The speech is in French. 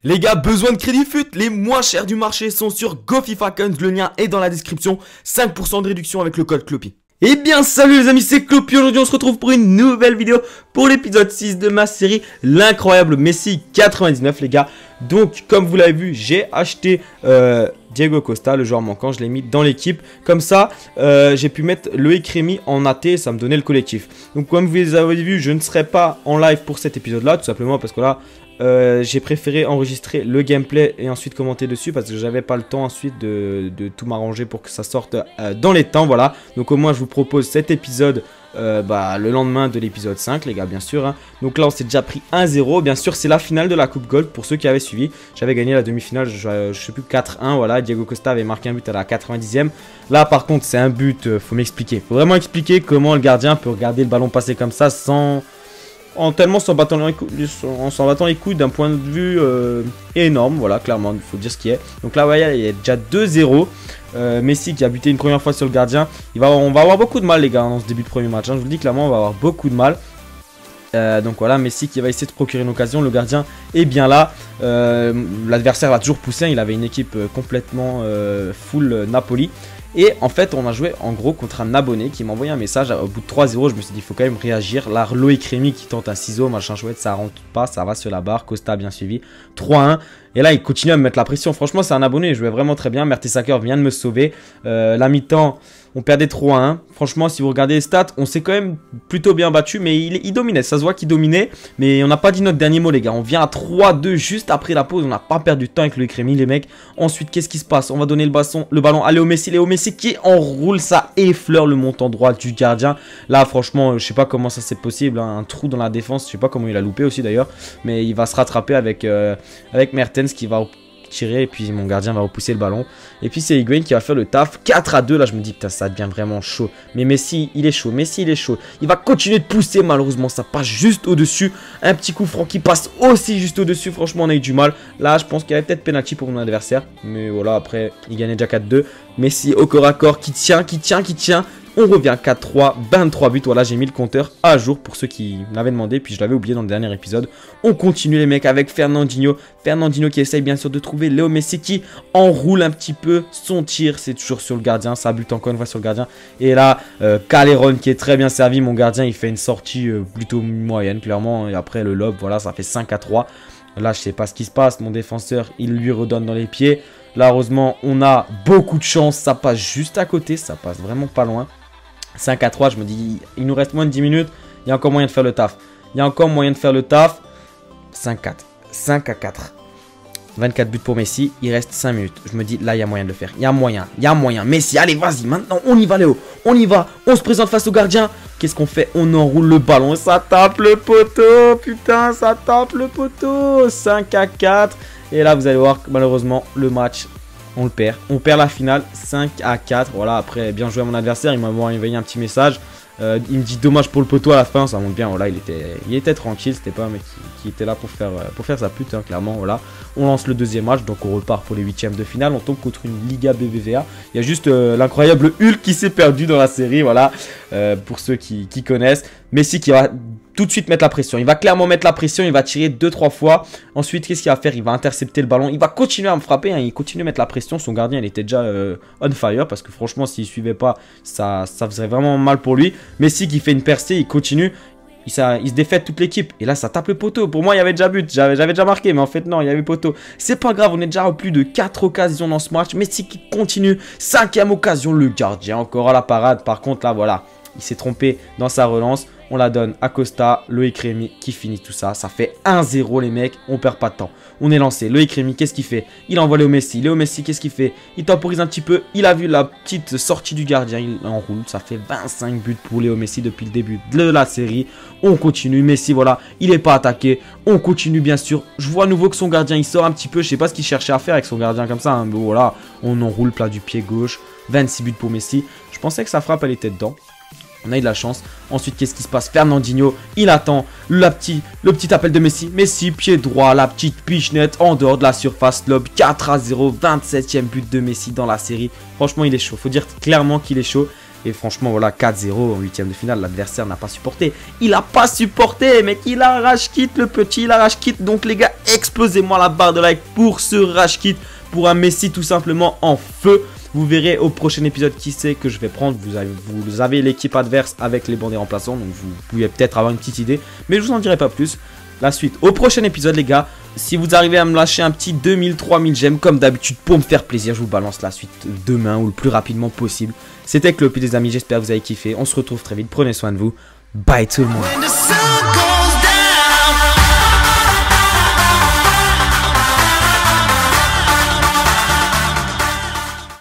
Les gars, besoin de crédit fut, les moins chers du marché sont sur GoFifaCoins, le lien est dans la description, 5% de réduction avec le code Clopy. Eh bien salut les amis, c'est Clopy, aujourd'hui on se retrouve pour une nouvelle vidéo pour l'épisode 6 de ma série, l'incroyable Messi 99 les gars. Donc comme vous l'avez vu, j'ai acheté Diego Costa, le joueur manquant, je l'ai mis dans l'équipe. Comme ça, j'ai pu mettre Loïc Rémy en AT et ça me donnait le collectif. Donc comme vous les avez vu, je ne serai pas en live pour cet épisode là, tout simplement parce que là... j'ai préféré enregistrer le gameplay et ensuite commenter dessus parce que j'avais pas le temps ensuite de tout m'arranger pour que ça sorte dans les temps, voilà. Donc au moins je vous propose cet épisode le lendemain de l'épisode 5 les gars, bien sûr hein. Donc là on s'est déjà pris 1-0, bien sûr c'est la finale de la Coupe Gold pour ceux qui avaient suivi. J'avais gagné la demi-finale, je sais plus 4-1, voilà. Diego Costa avait marqué un but à la 90e. Là par contre c'est un but, faut m'expliquer, faut vraiment expliquer comment le gardien peut regarder le ballon passer comme ça sans... tellement s'en battant les couilles d'un point de vue énorme, voilà, clairement, il faut dire ce qui est. Donc là, voyez, il y a déjà 2-0. Messi qui a buté une première fois sur le gardien. On va avoir beaucoup de mal, les gars, dans ce début de premier match. Hein. Je vous le dis clairement, on va avoir beaucoup de mal. Donc voilà, Messi qui va essayer de procurer une occasion. Le gardien est bien là. L'adversaire va toujours pousser. Il avait une équipe complètement full Napoli. Et en fait, on a joué en gros contre un abonné qui m'a envoyé un message au bout de 3-0. Je me suis dit, il faut quand même réagir. Là, Loïc Rémy qui tente un ciseau, machin chouette, ça rentre pas, ça va sur la barre. Costa a bien suivi. 3-1. Et là, il continue à me mettre la pression. Franchement, c'est un abonné. Il jouait vraiment très bien. Mertesacker vient de me sauver. La mi-temps, on perdait 3-1. Franchement, si vous regardez les stats, on s'est quand même plutôt bien battu. Mais il dominait. Ça se voit qu'il dominait. Mais on n'a pas dit notre dernier mot, les gars. On vient à 3-2 juste après la pause. On n'a pas perdu de temps avec Loïc Rémy, les mecs. Ensuite, qu'est-ce qui se passe? On va donner le ballon à Léo Messi. Léo Messi qui enroule. Ça effleure le montant droit du gardien. Là, franchement, je sais pas comment ça c'est possible. Hein. Un trou dans la défense. Je sais pas comment il a loupé aussi d'ailleurs. Mais il va se rattraper avec Mertens qui va tirer et puis mon gardien va repousser le ballon et puis c'est Higuaín qui va faire le taf. 4-2 là, je me dis putain, ça devient vraiment chaud. Mais Messi il est chaud, Messi il est chaud, il va continuer de pousser, malheureusement ça passe juste au dessus. Un petit coup franc qui passe aussi juste au dessus. Franchement on a eu du mal là, je pense qu'il y avait peut-être penalty pour mon adversaire, mais voilà, après il gagnait déjà 4-2. Messi au corps à corps qui tient. On revient 4-3, 23 buts. Voilà, j'ai mis le compteur à jour pour ceux qui m'avaient demandé. Puis je l'avais oublié dans le dernier épisode. On continue les mecs avec Fernandinho. Fernandinho qui essaye bien sûr de trouver Léo Messi qui enroule un petit peu son tir. C'est toujours sur le gardien. Ça bute encore une fois sur le gardien. Et là, Calderon qui est très bien servi. Mon gardien, il fait une sortie plutôt moyenne, clairement. Et après le lob, voilà, ça fait 5-3. Là, je sais pas ce qui se passe. Mon défenseur, il lui redonne dans les pieds. Là, heureusement, on a beaucoup de chance. Ça passe juste à côté. Ça passe vraiment pas loin. 5-3, je me dis, il nous reste moins de 10 minutes. Il y a encore moyen de faire le taf. 5-4. 24 buts pour Messi. Il reste 5 minutes. Je me dis, là, il y a moyen de le faire. Il y a moyen. Messi, allez, vas-y. Maintenant, on y va, Léo. On y va. On se présente face au gardien. Qu'est-ce qu'on fait? On enroule le ballon. Ça tape le poteau. Putain, ça tape le poteau. 5-4. Et là, vous allez voir que malheureusement, le match... on le perd. On perd la finale 5-4. Voilà, après, bien joué à mon adversaire. Il m'a envoyé un petit message. Il me dit dommage pour le poteau à la fin. Ça montre bien. Voilà, il était tranquille. C'était pas un mec qui était là pour faire sa pute, hein, clairement. Voilà. On lance le deuxième match. Donc, on repart pour les huitièmes de finale. On tombe contre une Liga BBVA. Il y a juste l'incroyable Hulk qui s'est perdu dans la série. Voilà. Pour ceux qui connaissent. Messi qui va tout de suite mettre la pression. Il va clairement mettre la pression. Il va tirer 2-3 fois. Ensuite, qu'est-ce qu'il va faire? Il va intercepter le ballon. Il va continuer à me frapper. Hein. Il continue à mettre la pression. Son gardien, il était déjà on fire. Parce que franchement, s'il ne suivait pas, ça faisait vraiment mal pour lui. Messi qui fait une percée. Il continue. Il se défaite toute l'équipe. Et là, ça tape le poteau. Pour moi, il y avait déjà but. J'avais déjà marqué. Mais en fait, non, il y avait poteau. C'est pas grave. On est déjà à plus de 4 occasions dans ce match. Messi qui continue. 5e occasion. Le gardien encore à la parade. Par contre, là, voilà. Il s'est trompé dans sa relance. On la donne à Costa, Loïc Rémy qui finit tout ça. Ça fait 1-0 les mecs, on perd pas de temps. On est lancé. Loïc Rémy, qu'est-ce qu'il fait? Il envoie Léo Messi. Léo Messi, qu'est-ce qu'il fait? Il temporise un petit peu. Il a vu la petite sortie du gardien. Il enroule. Ça fait 25 buts pour Léo Messi depuis le début de la série. On continue. Messi, voilà, il n'est pas attaqué. On continue bien sûr. Je vois à nouveau que son gardien, il sort un petit peu. Je sais pas ce qu'il cherchait à faire avec son gardien comme ça. Hein. Mais voilà, on enroule plat du pied gauche. 26 buts pour Messi. Je pensais que sa frappe, elle était dedans. On a eu de la chance. Ensuite, qu'est-ce qui se passe? Fernandinho, il attend le petit appel de Messi. Messi, pied droit, la petite pichenette en dehors de la surface. Lob 4-0, 27e but de Messi dans la série. Franchement, il est chaud. Faut dire clairement qu'il est chaud. Et franchement, voilà, 4-0 en 8ème de finale. L'adversaire n'a pas supporté. Il a pas supporté, mec. Il a rage kit, le petit. Il a rage kit. Donc, les gars, explosez-moi la barre de like pour ce rage kit. Pour un Messi tout simplement en feu. Vous verrez au prochain épisode qui c'est que je vais prendre. Vous avez l'équipe adverse avec les bons des remplaçants. Donc, vous pouvez peut-être avoir une petite idée. Mais je vous en dirai pas plus. La suite au prochain épisode, les gars. Si vous arrivez à me lâcher un petit 2000-3000 j'aime comme d'habitude pour me faire plaisir, je vous balance la suite demain ou le plus rapidement possible. C'était Clopi, les amis, j'espère que vous avez kiffé. On se retrouve très vite, prenez soin de vous. Bye tout le monde.